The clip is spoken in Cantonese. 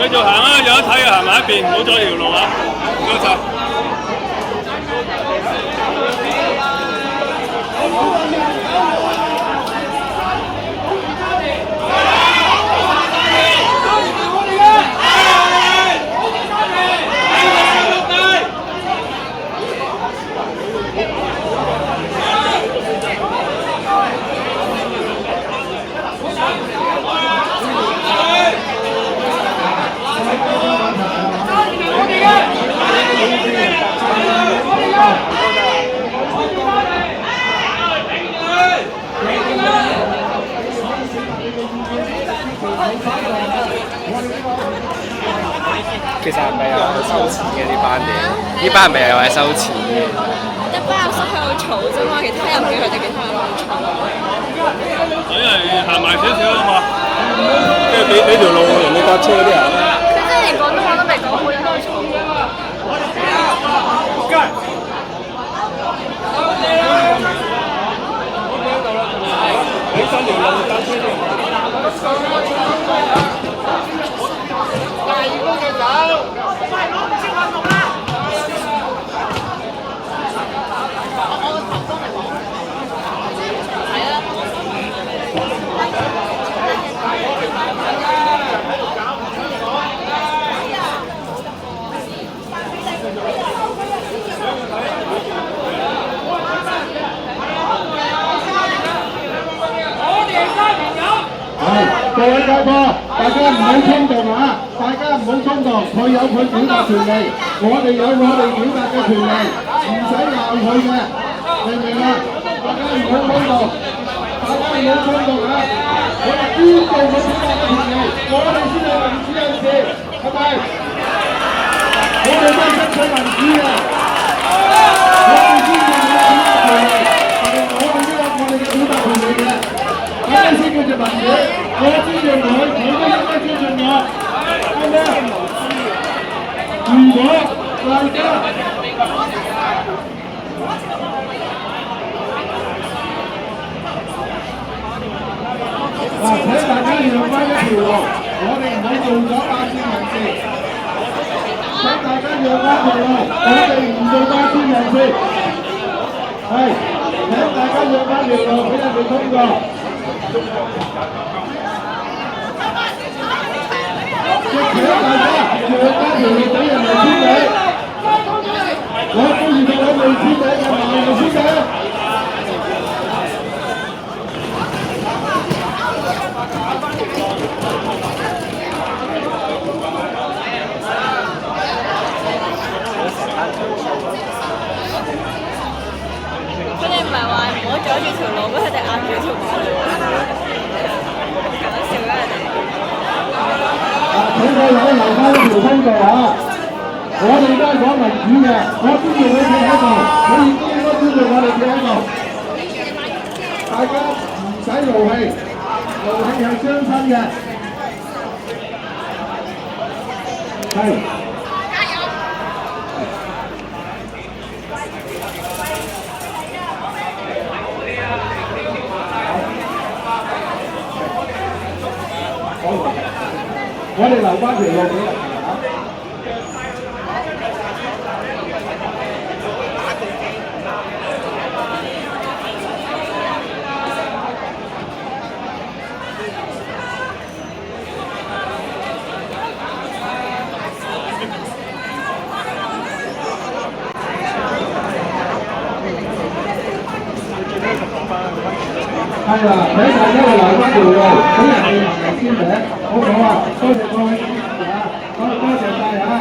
繼續行啊！有得睇嘅行埋一邊，唔好阻條路啊！唔該晒。其實係咪又係收錢嘅呢班嘢？呢班係咪又係收錢嘅？一班阿叔喺度嘈啫嘛，其他又唔見佢哋其他人咁嘈。因為行埋少少啊嘛，即係俾條路人哋搭車嗰啲人。佢真係連廣東話都未講好，應該嘈。喺三條路搭車啲。各位教課，大家唔好衝動啊！大家唔好衝動，佢有佢表達權利，我哋有我哋表達嘅權利，唔使鬧佢嘅，明唔明啊？大家唔好衝動，大家唔好衝動啊！我哋尊重佢表達嘅權利，我哋先係民主人士，係咪？我哋都係爭取民主嘅，我哋尊重佢表達權利，但係我哋都有我哋嘅表達權利嘅。咩先叫做民主？我尊重佢，佢都應該尊重我，啱唔啱？如果大家請大家讓翻一條路，我哋唔好做咗霸佔人士。請大家讓翻條路，我哋唔做霸佔人士。係，請大家讓翻條路俾人哋通過。請大家讓翻條路俾人哋簽名。我歡迎各位未簽名嘅朋友哋簽名。佢哋唔係話唔好阻住條路，俾佢哋壓住條馬路。搞笑啦！請各位留翻一條通道啊！我哋而家講民主嘅，我尊重你企喺度，你亦都應該尊重我哋企喺度。大家唔使勞氣，勞氣係傷身嘅。係。加油！我哋留翻條路俾人。係啦，俾大家留翻條路，俾人哋行嚟簽名，好唔好啊？多謝各位支持啊！多謝晒啊！